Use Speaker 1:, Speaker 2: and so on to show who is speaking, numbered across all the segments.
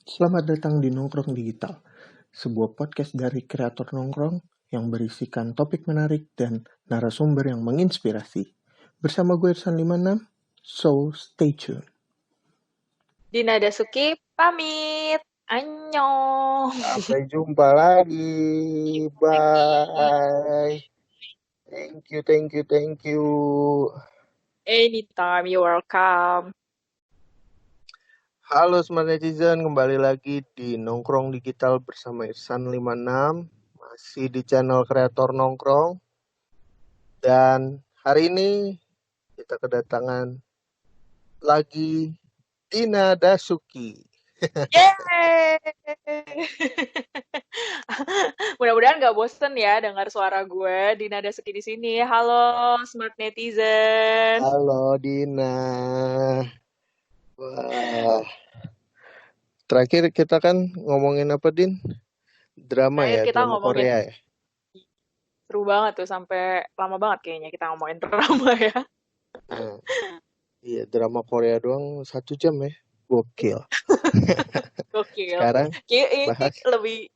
Speaker 1: Selamat datang di Nongkrong Digital, sebuah podcast dari kreator nongkrong yang berisikan topik menarik dan narasumber yang menginspirasi. Bersama gue Irsan 56, so stay tune.
Speaker 2: Dina Dasuki pamit. Annyeong.
Speaker 1: Sampai jumpa lagi. Bye. Thank you.
Speaker 2: Anytime you're welcome.
Speaker 1: Halo Smart Netizen, kembali lagi di Nongkrong Digital bersama Irsan 56, masih di channel kreator nongkrong. Dan hari ini kita kedatangan lagi Dina Dasuki.
Speaker 2: Yeay. Mudah-mudahan gak bosen ya dengar suara gue. Dina Dasuki di sini. Halo Smart Netizen.
Speaker 1: Halo Dina. Wah, terakhir kita kan ngomongin apa, Din? Drama
Speaker 2: Terakhir
Speaker 1: ya,
Speaker 2: kita
Speaker 1: drama
Speaker 2: ngomongin
Speaker 1: Korea ya.
Speaker 2: seru banget tuh sampai lama banget kayaknya kita ngomongin drama ya.
Speaker 1: Nah, iya, drama Korea doang 1 jam ya. Gokil.
Speaker 2: Gokil.
Speaker 1: Sekarang
Speaker 2: Ini
Speaker 1: bahas,
Speaker 2: lebih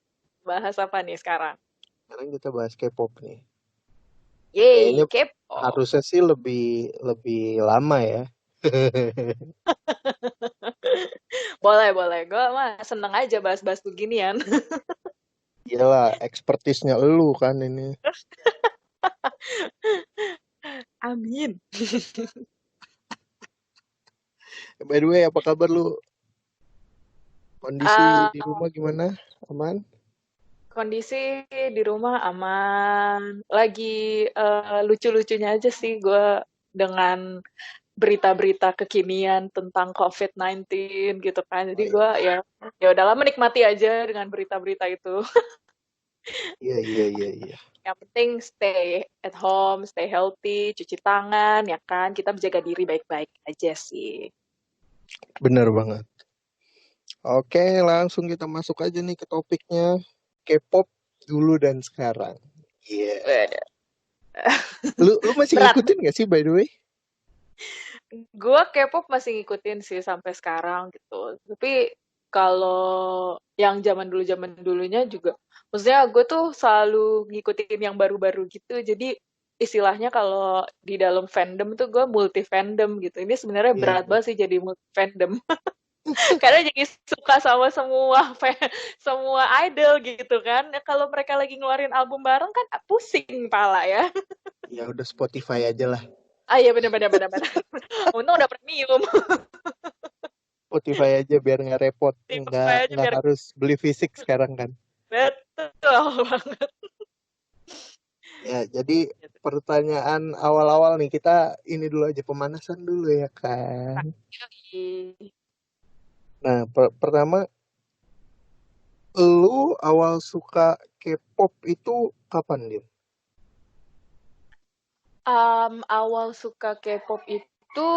Speaker 2: bahas apa nih sekarang?
Speaker 1: sekarang kita bahas K-pop nih.
Speaker 2: Yeay,
Speaker 1: Kayaknya
Speaker 2: kepo.
Speaker 1: harusnya sih lebih lama ya.
Speaker 2: Boleh. Gue mah seneng aja bahas-bahas beginian.
Speaker 1: Iyalah, ekspertisnya elu kan ini.
Speaker 2: Amin.
Speaker 1: By the way, apa kabar lu? Kondisi di rumah gimana? Aman?
Speaker 2: Kondisi di rumah aman. Lagi lucu-lucunya aja sih gue dengan berita-berita kekinian tentang COVID-19 gitu kan.
Speaker 1: Oh
Speaker 2: Jadi gue ya udahlah menikmati aja dengan berita-berita itu.
Speaker 1: iya.
Speaker 2: Yang penting stay at home, stay healthy, cuci tangan ya kan. Kita menjaga diri baik-baik aja sih.
Speaker 1: Bener banget. Oke, langsung kita masuk aja nih ke topiknya. K-pop dulu dan sekarang. Iya.
Speaker 2: Waduh.
Speaker 1: Lu masih
Speaker 2: Berat.
Speaker 1: ngikutin gak sih by the way?
Speaker 2: Gue K-pop masih ngikutin sih sampai sekarang gitu. Tapi kalau yang zaman dulunya juga, maksudnya gue tuh selalu ngikutin yang baru-baru gitu. Jadi istilahnya kalau di dalam fandom tuh gue multi fandom gitu. Ini sebenarnya
Speaker 1: Iya,
Speaker 2: berat
Speaker 1: iya.
Speaker 2: banget sih jadi multi fandom. Karena jadi suka sama semua idol gitu kan. Kalau mereka lagi ngeluarin album bareng kan pusing pala ya.
Speaker 1: Ya udah Spotify aja lah.
Speaker 2: Ah iya benar-benar. Untung udah premium.
Speaker 1: Spotify aja biar nggak repot.
Speaker 2: Spotify aja
Speaker 1: Nggak
Speaker 2: biar
Speaker 1: harus beli fisik sekarang kan.
Speaker 2: betul banget.
Speaker 1: Ya, jadi pertanyaan awal-awal nih kita ini dulu aja pemanasan dulu ya kan. Nah, pertama lu awal suka K-pop itu kapan, Din?
Speaker 2: Awal suka K-pop itu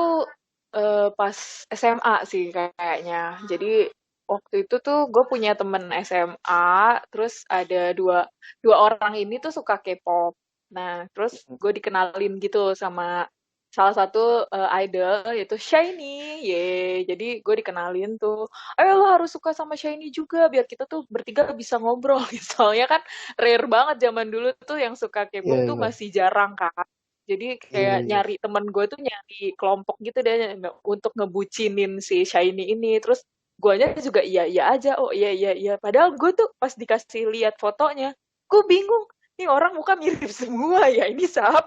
Speaker 2: pas SMA sih kayaknya. Jadi waktu itu tuh gue punya temen SMA, terus ada dua orang ini tuh suka K-pop. Nah, terus gue dikenalin gitu sama salah satu idol yaitu Shiny. Ye, jadi gue dikenalin tuh, ayo lo harus suka sama Shiny juga biar kita tuh bertiga bisa ngobrol. Soalnya kan rare banget zaman dulu tuh yang suka K-pop
Speaker 1: Iya,
Speaker 2: tuh
Speaker 1: iya.
Speaker 2: masih jarang kan. Jadi kayak
Speaker 1: Iya.
Speaker 2: nyari temen gue tuh nyari kelompok gitu deh untuk ngebucinin si Shiny ini. Terus guanya juga iya aja. Oh iya. Padahal gue tuh pas dikasih lihat fotonya, gue bingung. Nih orang muka mirip semua ya. Ini siapa?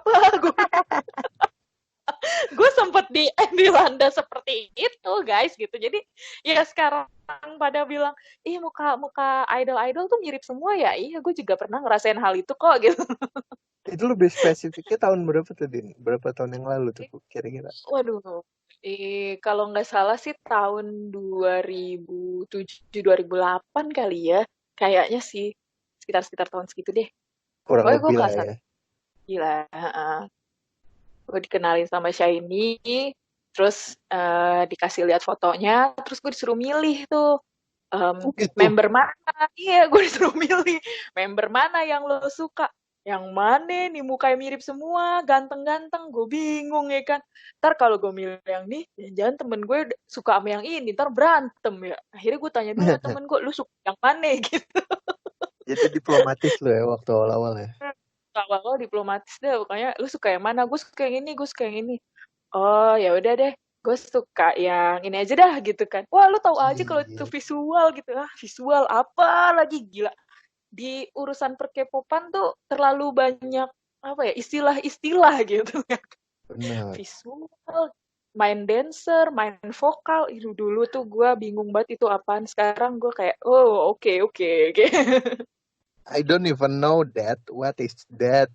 Speaker 2: Gue sempet dilanda seperti itu guys gitu. Jadi ya sekarang pada bilang, ih muka idol-idol tuh mirip semua ya. Iya gue juga pernah ngerasain hal itu kok gitu.
Speaker 1: Itu lebih spesifiknya tahun berapa tuh, Din? Berapa tahun yang lalu tuh kira-kira?
Speaker 2: Waduh, kalau nggak salah sih tahun 2007, 2008 kali ya. Kayaknya sih sekitar tahun segitu deh.
Speaker 1: Kurang
Speaker 2: Pokoknya gue
Speaker 1: lebih lah
Speaker 2: kelas
Speaker 1: ya.
Speaker 2: 1. Gila. Gue dikenalin sama Shiny, terus dikasih lihat fotonya, terus gue disuruh milih tuh
Speaker 1: Oh gitu.
Speaker 2: member mana. Iya, gue disuruh milih member mana yang lo suka. yang mana nih mukanya mirip semua, ganteng-ganteng, gue bingung ya kan. Ntar kalau gue milih yang nih, jangan temen gue suka sama yang ini, ntar berantem ya. Akhirnya gue tanya dulu sama temen gue, lu suka yang mana gitu.
Speaker 1: Jadi diplomatis lo ya waktu awal-awal ya.
Speaker 2: Awal-awal diplomatis deh, pokoknya lu suka yang mana? Gue suka yang ini, gue suka yang ini. Oh ya udah deh, gue suka yang ini aja dah gitu kan. Wah lu tahu aja
Speaker 1: Iya,
Speaker 2: kalau
Speaker 1: iya.
Speaker 2: itu visual gitu. Ah visual apa lagi, gila. Di urusan perkepopan tuh terlalu banyak apa ya, istilah-istilah gitu kan.
Speaker 1: Benar.
Speaker 2: Visual, main dancer, main vokal. Itu dulu tuh gue bingung banget itu apaan. Sekarang gue kayak oh oke oke oke.
Speaker 1: I don't even know that. What is that?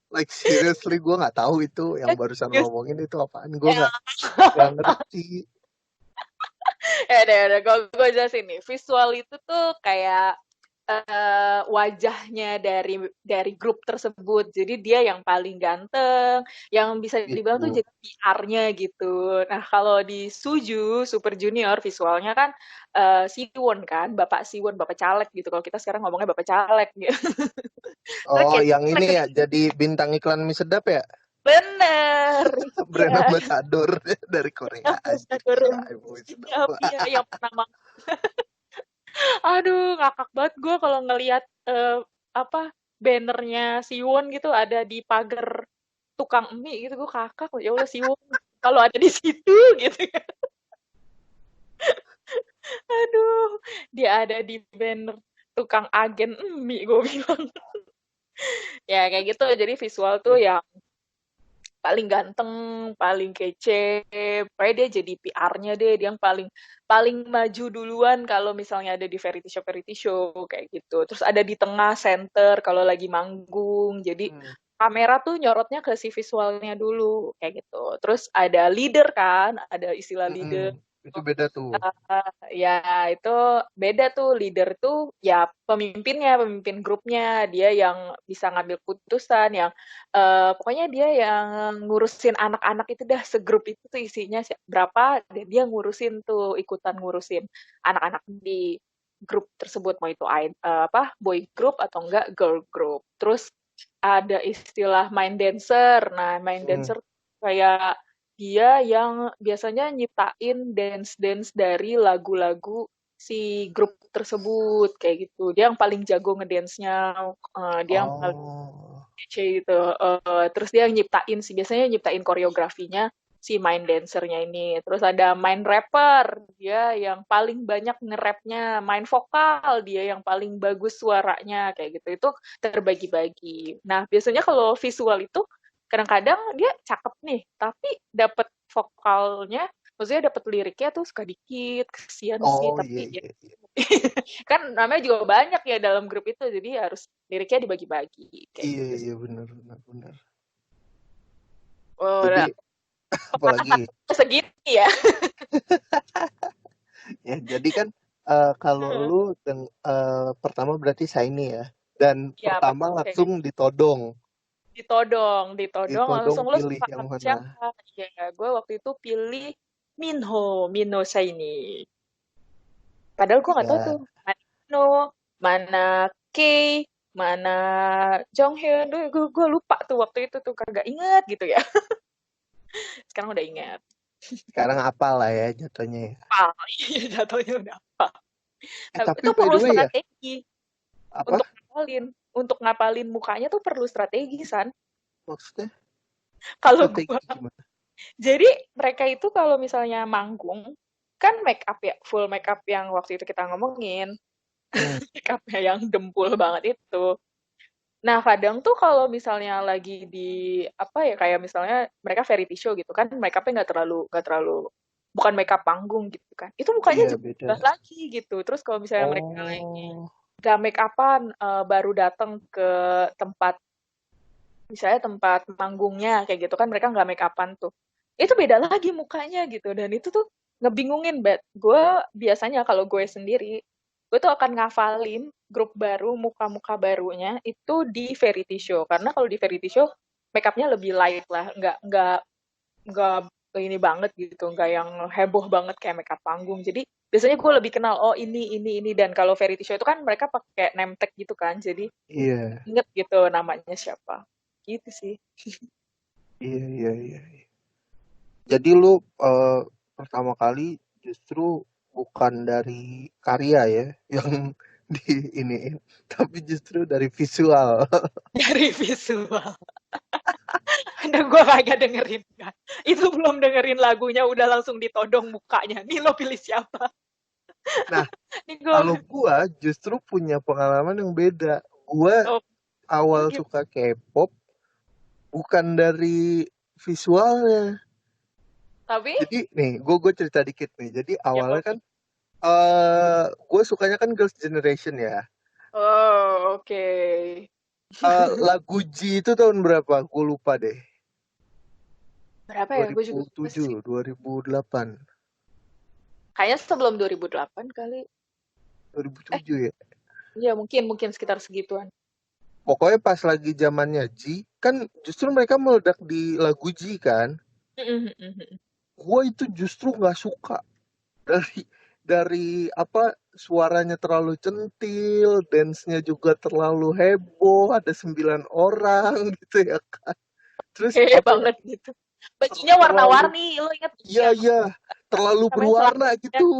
Speaker 1: Like seriously gue nggak tahu itu yang barusan
Speaker 2: Serius.
Speaker 1: ngomongin itu apaan. Gue
Speaker 2: Ya,
Speaker 1: nggak ngerti.
Speaker 2: ya udah, gue jelasin nih. Visual itu tuh kayak wajahnya dari grup tersebut. Jadi dia yang paling ganteng, yang bisa dibilang tuh
Speaker 1: Gitu.
Speaker 2: jadi PR-nya gitu. Nah kalau di Suju Super Junior visualnya kan Siwon kan, Bapak Siwon, Bapak Caleg gitu. Kalau kita sekarang ngomongnya Bapak Caleg gitu. Terus
Speaker 1: Oh,
Speaker 2: kayak
Speaker 1: yang ini
Speaker 2: jelek.
Speaker 1: ya jadi bintang iklan mie sedap ya?
Speaker 2: Bener,
Speaker 1: Brand
Speaker 2: iya.
Speaker 1: ambassador dari Korea aja.
Speaker 2: Ambassador
Speaker 1: Gila, mie sedap.
Speaker 2: siap, iya yang pernah aduh ngakak banget gue kalau ngelihat apa bannernya Siwon gitu ada di pagar tukang mie gitu, gue kakak ya Allah Siwon kalau ada di situ gitu ya. Aduh dia ada di banner tukang agen mie gue bilang. Ya kayak gitu, jadi visual tuh yang paling ganteng, paling kece, pokoknya dia jadi PR-nya deh, dia yang paling paling maju duluan kalau misalnya ada di variety show kayak gitu. Terus ada di tengah center kalau lagi manggung. Jadi
Speaker 1: Hmm.
Speaker 2: kamera tuh nyorotnya ke si visualnya dulu kayak gitu. Terus ada leader kan, ada istilah leader.
Speaker 1: Itu beda tuh.
Speaker 2: Ya itu beda tuh, leader tuh ya pemimpinnya, pemimpin grupnya, dia yang bisa ngambil keputusan, yang pokoknya dia yang ngurusin anak-anak itu dah, segrup itu tuh isinya berapa, dan dia ngurusin tuh, ikutan ngurusin anak-anak di grup tersebut, mau itu apa boy group atau enggak girl group. Terus ada istilah main dancer. Nah, main
Speaker 1: Hmm.
Speaker 2: dancer kayak dia yang biasanya nyiptain dance-dance dari lagu-lagu si grup tersebut kayak gitu. Dia yang paling jago ngedance-nya, dia yang paling
Speaker 1: Oh.
Speaker 2: kece gitu. Terus dia yang nyiptain sih, biasanya nyiptain koreografinya si main dancernya ini. Terus ada main rapper, dia yang paling banyak nge-rapnya. Main vokal, dia yang paling bagus suaranya kayak gitu. Itu terbagi-bagi. Nah, biasanya kalau visual itu kadang-kadang dia cakep nih, tapi dapat vokalnya, maksudnya dapat liriknya tuh suka dikit, kesian sih,
Speaker 1: Oh, iya,
Speaker 2: tapi ya
Speaker 1: iya, iya.
Speaker 2: kan namanya juga banyak ya dalam grup itu, jadi harus liriknya dibagi-bagi kayak
Speaker 1: Iya,
Speaker 2: gitu sih.
Speaker 1: iya, benar, benar, benar.
Speaker 2: Oh,
Speaker 1: Jadi
Speaker 2: nah,
Speaker 1: apalagi
Speaker 2: segini ya.
Speaker 1: ya, jadi kan kalau lu pertama berarti Shiny ya. Dan
Speaker 2: Ya,
Speaker 1: pertama
Speaker 2: pertama saya
Speaker 1: langsung ditodong.
Speaker 2: ditodong
Speaker 1: Ditodong
Speaker 2: langsung lo
Speaker 1: pilih
Speaker 2: suka
Speaker 1: yang
Speaker 2: sama
Speaker 1: mana?
Speaker 2: siapa? Ya, gue waktu itu pilih Minho Shiny. Padahal gue nggak tahu tuh
Speaker 1: Ya,
Speaker 2: mana Minho, mana Kay, mana Jonghyun. Gue lupa tuh waktu itu tuh kagak inget gitu ya. Sekarang udah ingat.
Speaker 1: sekarang apa lah ya jatuhnya ya.
Speaker 2: Ah, iya jatuhnya udah apa.
Speaker 1: Tapi
Speaker 2: Itu
Speaker 1: by
Speaker 2: perlu
Speaker 1: the way ya,
Speaker 2: strategi
Speaker 1: apa
Speaker 2: untuk ngapalin. Untuk ngapalin mukanya tuh perlu strategi, San.
Speaker 1: maksudnya
Speaker 2: Kalau
Speaker 1: strategi
Speaker 2: gue,
Speaker 1: gimana?
Speaker 2: jadi mereka itu kalau misalnya manggung, kan make up ya, full make up yang waktu itu kita ngomongin,
Speaker 1: Hmm.
Speaker 2: make upnya yang dempul banget itu. Nah, kadang tuh kalau misalnya lagi di apa ya, kayak misalnya mereka variety show gitu kan, make upnya nggak terlalu bukan make up panggung gitu kan. Itu mukanya
Speaker 1: Iya, beda.
Speaker 2: jelas lagi gitu. Terus kalau misalnya mereka
Speaker 1: Oh,
Speaker 2: gak make upan, baru datang ke tempat, misalnya tempat manggungnya kayak gitu kan, mereka nggak make upan tuh. Itu beda lagi mukanya gitu, dan itu tuh ngebingungin banget. Gue biasanya kalau gue sendiri, gue tuh akan ngafalin grup baru, muka-muka barunya itu di variety show. Karena kalau di variety show, make upnya lebih light lah, nggak ini banget gitu, nggak yang heboh banget kayak makeup panggung. Jadi biasanya gue lebih kenal, oh ini, dan kalau variety show itu kan mereka pakai name tag gitu kan, jadi
Speaker 1: Iya,
Speaker 2: inget gitu namanya siapa. Gitu sih.
Speaker 1: iya, iya, iya. Jadi lu pertama kali justru bukan dari karya ya yang di iniin, tapi justru dari visual.
Speaker 2: Dari visual. Dan gue kagak dengerin kan. Itu belum dengerin lagunya udah langsung ditodong mukanya. Nih lo pilih siapa?
Speaker 1: Nah,
Speaker 2: Nih
Speaker 1: kalau
Speaker 2: gue,
Speaker 1: gua justru punya pengalaman yang beda. Gua
Speaker 2: oh,
Speaker 1: awal
Speaker 2: gitu.
Speaker 1: suka K-pop bukan dari visualnya.
Speaker 2: Tapi,
Speaker 1: Jadi nih, gue cerita dikit nih. Jadi
Speaker 2: ya
Speaker 1: awalnya kan
Speaker 2: oke.
Speaker 1: gue sukanya kan Girls' Generation ya.
Speaker 2: Oh, oke.
Speaker 1: Lagu G itu tahun berapa? Gue lupa deh.
Speaker 2: Berapa
Speaker 1: Dua
Speaker 2: ya? Gue
Speaker 1: ribu
Speaker 2: juga lupa
Speaker 1: tujuh,
Speaker 2: sih.
Speaker 1: 2008,
Speaker 2: Kayaknya sebelum 2008 kali.
Speaker 1: 2007 ya.
Speaker 2: Iya, mungkin sekitar segituan.
Speaker 1: Pokoknya pas lagi zamannya G, kan justru mereka meledak di lagu G kan.
Speaker 2: Mhm, mhm, mhm.
Speaker 1: Gue itu justru nggak suka dari apa suaranya terlalu centil, dance-nya juga terlalu heboh, ada 9 orang gitu ya kan. Terus
Speaker 2: Hehe
Speaker 1: apa ya?
Speaker 2: banget gitu. Bajunya
Speaker 1: Terlalu,
Speaker 2: warna-warni, lo inget
Speaker 1: iya
Speaker 2: yang
Speaker 1: iya, terlalu
Speaker 2: namanya
Speaker 1: berwarna
Speaker 2: celananya?
Speaker 1: gitu.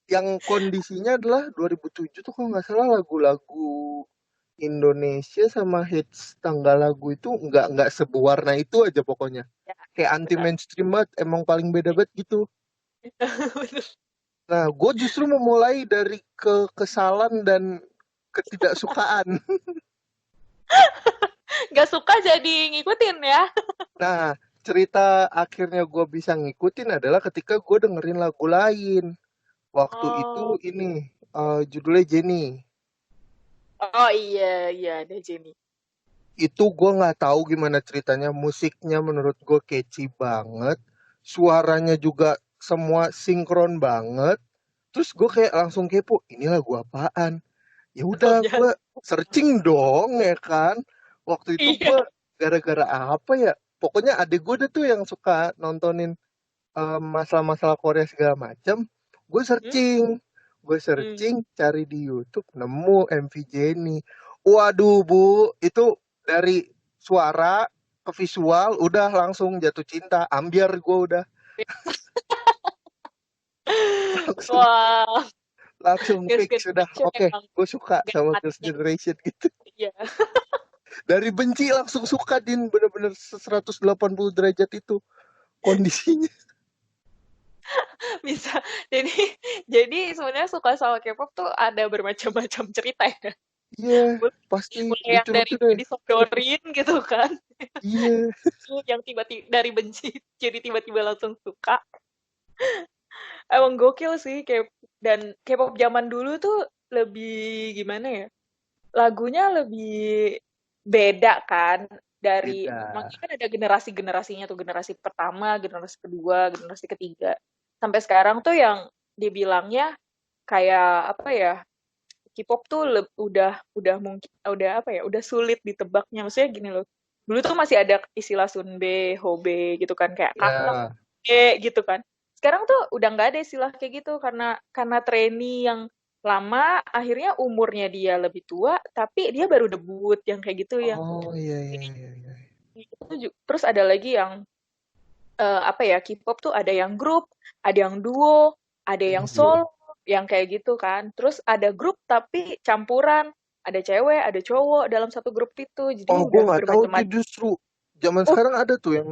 Speaker 1: Yang kondisinya adalah 2007 tuh kalau nggak salah lagu-lagu Indonesia sama hits tanggal lagu itu nggak seberwarna itu aja pokoknya.
Speaker 2: Ya,
Speaker 1: Kayak anti
Speaker 2: benar.
Speaker 1: mainstream banget, emang paling beda banget gitu.
Speaker 2: Bener.
Speaker 1: Nah, gue justru memulai dari kekesalan dan ketidaksukaan.
Speaker 2: Nggak suka jadi ngikutin ya.
Speaker 1: Nah, cerita akhirnya gue bisa ngikutin adalah ketika gue dengerin lagu lain. Waktu itu
Speaker 2: Oh,
Speaker 1: ini judulnya Jenny.
Speaker 2: oh iya, iya ada Jenny.
Speaker 1: Itu gue nggak tahu gimana ceritanya. Musiknya menurut gue catchy banget. Suaranya juga semua sinkron banget. Terus gue kayak langsung kepo, ini lagu apaan? Ya udah
Speaker 2: Taunya,
Speaker 1: gue searching dong ya kan. Waktu itu
Speaker 2: iya.
Speaker 1: gue gara-gara apa ya? Pokoknya adik gue tuh yang suka nontonin masalah-masalah Korea segala macam. Gue
Speaker 2: Hmm?
Speaker 1: searching, gue
Speaker 2: Hmm.
Speaker 1: searching cari di YouTube nemu MV Jenny. Waduh bu, itu dari suara ke visual udah langsung jatuh cinta. Ambiar gue udah langsung
Speaker 2: Wah,
Speaker 1: langsung
Speaker 2: Girls'
Speaker 1: fix sudah.
Speaker 2: Generation
Speaker 1: Oke,
Speaker 2: emang
Speaker 1: gue suka sama Girls'
Speaker 2: gak
Speaker 1: Generation gitu.
Speaker 2: iya.
Speaker 1: Dari benci langsung suka din bener-bener 180 derajat itu kondisinya.
Speaker 2: Bisa. Jadi jadi sebenarnya suka sama K-pop tuh ada bermacam-macam cerita ya.
Speaker 1: Iya,
Speaker 2: Mulai
Speaker 1: pasti
Speaker 2: mulai yang dari
Speaker 1: lucu-lucu deh.
Speaker 2: disodorin gitu kan.
Speaker 1: Iya.
Speaker 2: Yang tiba-tiba dari benci jadi tiba-tiba langsung suka. Emang gokil sih dan K-pop zaman dulu tuh lebih gimana ya? Lagunya lebih beda kan dari
Speaker 1: Beda.
Speaker 2: makanya kan ada generasi-generasinya tuh, generasi pertama, generasi kedua, generasi ketiga. Sampai sekarang tuh yang dibilangnya kayak apa ya? K-pop tuh udah mungkin udah apa ya? Udah sulit ditebaknya. Maksudnya gini loh. Dulu tuh masih ada istilah Sunbe, Hobe gitu kan kayak Gangnam
Speaker 1: Ya.
Speaker 2: gitu kan. Sekarang tuh udah nggak ada istilah kayak gitu karena trainee yang lama akhirnya umurnya dia lebih tua tapi dia baru debut yang kayak gitu yang
Speaker 1: Oh iya iya
Speaker 2: jadi
Speaker 1: iya iya.
Speaker 2: terus ada lagi yang apa ya K-pop tuh ada yang grup, ada yang duo, ada yang
Speaker 1: Iya.
Speaker 2: solo, yang kayak gitu kan. Terus ada grup tapi campuran, ada cewek, ada cowok dalam satu grup itu. Jadi
Speaker 1: Oh, gue
Speaker 2: udah
Speaker 1: nggak tahu tuh
Speaker 2: bermacam-macam.
Speaker 1: justru zaman
Speaker 2: Oh,
Speaker 1: sekarang ada tuh yang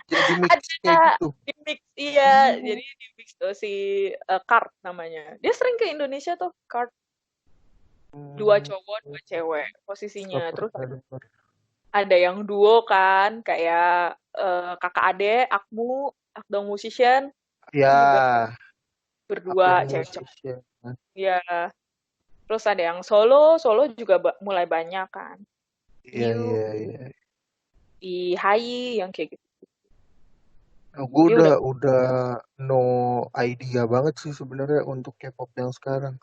Speaker 1: jadi mix kayak
Speaker 2: ada
Speaker 1: gitu.
Speaker 2: di mix, iya.
Speaker 1: Oh,
Speaker 2: Jadi di mix tuh si Kart namanya. Dia sering ke Indonesia tuh, Kart. Dua
Speaker 1: hmm,
Speaker 2: cowok, dua cewek posisinya.
Speaker 1: nggak
Speaker 2: Terus
Speaker 1: pernah dengar.
Speaker 2: ada yang duo kan, kayak kakak ade, Akmu, Akdong Musician. Itu juga
Speaker 1: Ya,
Speaker 2: berdua
Speaker 1: akun
Speaker 2: cewek
Speaker 1: musician.
Speaker 2: ya. Terus ada yang solo, solo juga mulai banyak kan.
Speaker 1: Iya
Speaker 2: View,
Speaker 1: iya iya.
Speaker 2: di Hai, yang kayak gitu.
Speaker 1: Nah, gue
Speaker 2: Jadi
Speaker 1: udah
Speaker 2: udah,
Speaker 1: udah no idea banget sih sebenarnya untuk K-pop yang sekarang.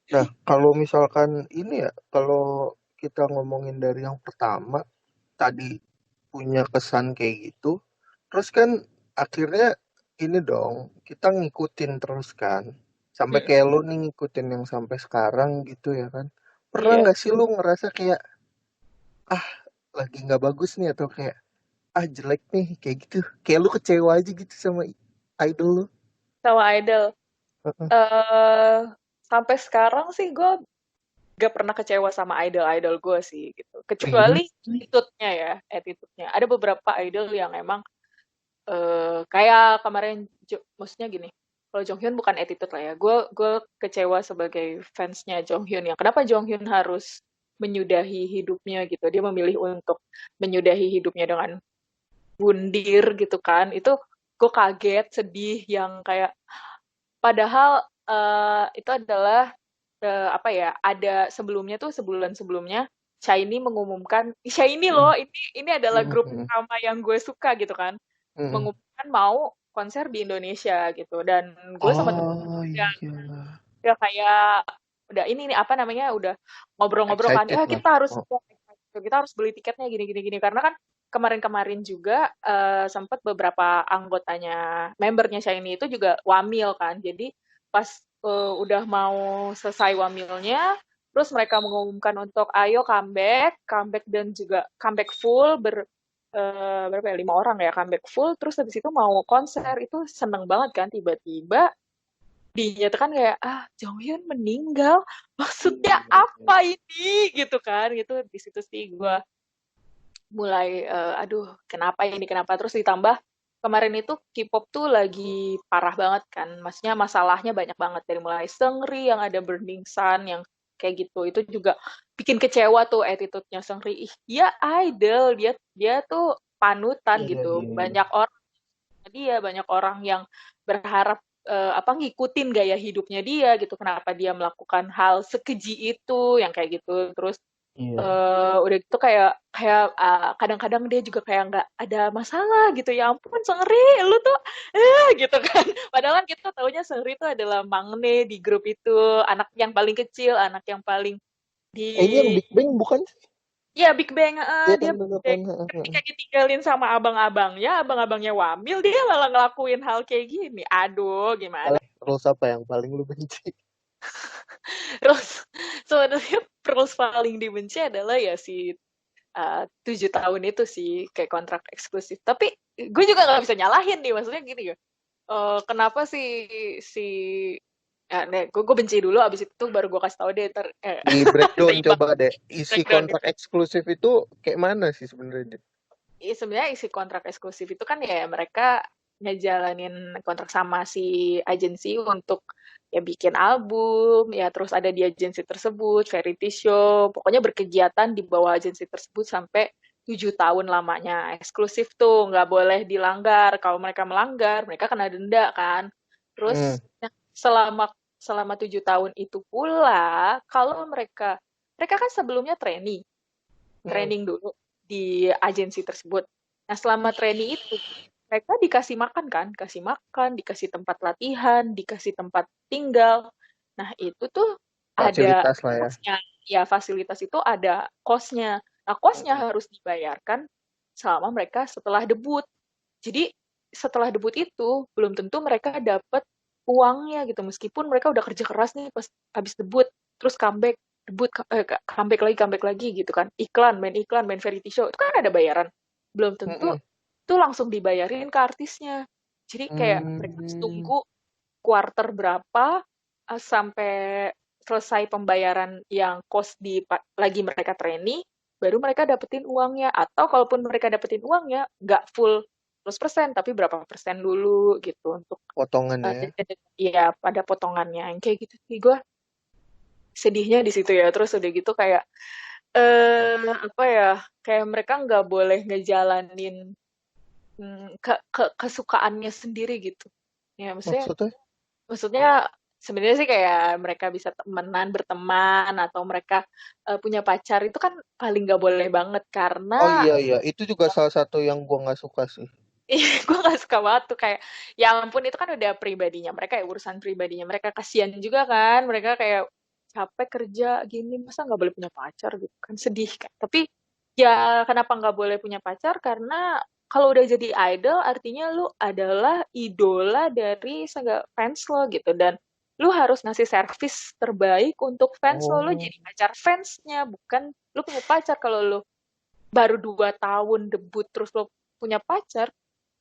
Speaker 1: Nah, kalau misalkan ini ya, kalau kita ngomongin dari yang pertama tadi punya kesan kayak gitu, Terus kan akhirnya ini dong, kita ngikutin terus kan. Sampai
Speaker 2: Mm,
Speaker 1: kayak lu nih ngikutin yang sampai sekarang gitu ya kan. Pernah
Speaker 2: iya.
Speaker 1: nggak sih lu ngerasa kayak, ah lagi nggak bagus nih atau kayak, ah jelek nih kayak gitu. Kayak lu kecewa aja gitu sama idol lu.
Speaker 2: Sama idol.
Speaker 1: Heeh.
Speaker 2: eh Sampai sekarang sih gue gak pernah kecewa sama idol-idol gue sih gitu.
Speaker 1: Really?
Speaker 2: Kecuali attitude-nya ya, attitude-nya. Ada beberapa idol yang emang kayak kemarin, maksudnya gini, kalau Jonghyun bukan attitude lah ya. Gue kecewa sebagai fansnya Jonghyun ya. Kenapa Jonghyun harus menyudahi hidupnya gitu? Dia memilih untuk menyudahi hidupnya dengan bundir gitu kan. Itu gue kaget, sedih, yang kayak padahal itu adalah apa ya? Ada sebelumnya tuh, sebulan sebelumnya SHINee mengumumkan, SHINee loh,
Speaker 1: Mm,
Speaker 2: ini adalah
Speaker 1: mm,
Speaker 2: grup
Speaker 1: mm,
Speaker 2: pertama yang gue suka gitu kan,
Speaker 1: mm.
Speaker 2: mengumumkan mau konser di Indonesia gitu, dan gue sama temen
Speaker 1: Oh
Speaker 2: ya,
Speaker 1: iya.
Speaker 2: ya kayak udah ini nih apa namanya, udah ngobrol-ngobrol kan,
Speaker 1: Excited
Speaker 2: ya
Speaker 1: lah. Oh.
Speaker 2: kita harus beli tiketnya gini gini gini, karena kan kemarin-kemarin juga sempat beberapa anggotanya, membernya Shiny itu juga wamil kan, jadi pas udah mau selesai wamilnya, terus mereka mengumumkan untuk ayo comeback, comeback dan juga comeback full berapa ya, 5 orang ya comeback full, terus habis itu mau konser, itu seneng banget kan, tiba-tiba dinyatakan kayak, ah Jonghyun meninggal, maksudnya apa ini gitu kan, gitu di situ sih gue mulai aduh kenapa ini, kenapa, terus ditambah kemarin itu K-pop tuh lagi parah banget kan, maksudnya masalahnya banyak banget, dari mulai Seungri yang ada Burning Sun yang kayak gitu, itu juga bikin kecewa tuh attitude-nya Seungri. Ih, dia idol, dia tuh panutan
Speaker 1: Iya,
Speaker 2: gitu,
Speaker 1: iya, iya.
Speaker 2: banyak orang yang berharap apa, ngikutin gaya hidupnya dia gitu, kenapa dia melakukan hal sekeji itu yang kayak gitu, terus
Speaker 1: Iya.
Speaker 2: udah gitu kayak kayak kadang-kadang dia juga kayak nggak ada masalah gitu, ya ampun Seungri, lu tuh gitu kan, padahal kan kita taunya Seungri itu adalah Mangne di grup itu, anak yang paling kecil, anak yang paling di
Speaker 1: Ini yang Big Bang bukan sih?
Speaker 2: ya Big Bang,
Speaker 1: Iya
Speaker 2: dia
Speaker 1: kan
Speaker 2: Big
Speaker 1: bener kan?
Speaker 2: Bang. Ketika ditinggalin sama abang-abangnya wamil, dia malah ngelakuin hal kayak gini. Aduh, gimana?
Speaker 1: Kalian rules apa yang paling lu benci?
Speaker 2: Terus sebenarnya rules paling dibenci adalah ya si 7 tahun itu sih, kayak kontrak eksklusif. Tapi gue juga nggak bisa nyalahin nih, maksudnya gini ya. Kenapa si si nih, gue benci dulu, abis itu baru gue kasih tau deh,
Speaker 1: Di breakdown
Speaker 2: seimbang
Speaker 1: coba deh. Isi
Speaker 2: breakdown.
Speaker 1: kontrak eksklusif itu kayak mana sih sebenarnya?
Speaker 2: Sebenarnya isi kontrak eksklusif itu kan ya mereka ngejalanin kontrak sama si agensi untuk ya bikin album, ya terus ada di agensi tersebut, variety show, pokoknya berkegiatan di bawah agensi tersebut sampai 7 tahun lamanya. Eksklusif tuh nggak boleh dilanggar. Kalau mereka melanggar, mereka kena denda kan.
Speaker 1: Hmm.
Speaker 2: Terus nah, selama selama 7 tahun itu pula, kalau mereka mereka kan sebelumnya training
Speaker 1: Hmm.
Speaker 2: training dulu di agensi tersebut. Nah, selama training itu, mereka dikasih makan kan, kasih makan, dikasih tempat latihan, dikasih tempat tinggal. Nah, itu tuh ada
Speaker 1: Fasilitas lah ya.
Speaker 2: kosnya. Ya, fasilitas itu ada kosnya. Nah, kosnya
Speaker 1: Hmm.
Speaker 2: harus dibayarkan selama mereka setelah debut. Jadi, setelah debut itu, belum tentu mereka dapat uangnya gitu. Meskipun mereka udah kerja keras nih pas habis debut, terus comeback, debut, comeback lagi gitu kan, iklan, main variety show, itu kan ada bayaran, belum tentu
Speaker 1: Hmm.
Speaker 2: itu langsung dibayarin ke artisnya, jadi kayak mereka harus
Speaker 1: Hmm.
Speaker 2: tunggu quarter berapa sampai selesai pembayaran yang cost lagi mereka training, baru mereka dapetin uangnya, atau kalaupun mereka dapetin uangnya nggak full 100%, tapi berapa persen dulu gitu untuk
Speaker 1: Potongannya ya.
Speaker 2: ya pada potongannya yang kayak gitu sih. Gue sedihnya di situ ya, terus udah gitu kayak apa ya, kayak mereka nggak boleh ngejalanin kesukaannya sendiri gitu ya, maksudnya
Speaker 1: Maksudnya?
Speaker 2: maksudnya sebenarnya sih kayak mereka bisa temenan, berteman, atau mereka punya pacar, itu kan paling nggak boleh banget,
Speaker 1: Oh
Speaker 2: karena
Speaker 1: iya iya, itu juga salah satu yang gua nggak suka sih.
Speaker 2: gue gak suka banget tuh, kayak ya ampun, itu kan udah pribadinya mereka ya, urusan pribadinya mereka, kasihan juga kan mereka, kayak capek kerja gini, masa nggak boleh punya pacar gitu kan, sedih kan. Tapi ya kenapa nggak boleh punya pacar, karena kalau udah jadi idol artinya lu adalah idola dari fans lo gitu, dan lu harus ngasih servis terbaik untuk fans lo. Lu
Speaker 1: Oh,
Speaker 2: jadi pacar fansnya, bukan lu punya pacar. Kalau lu baru 2 tahun debut terus lo punya pacar,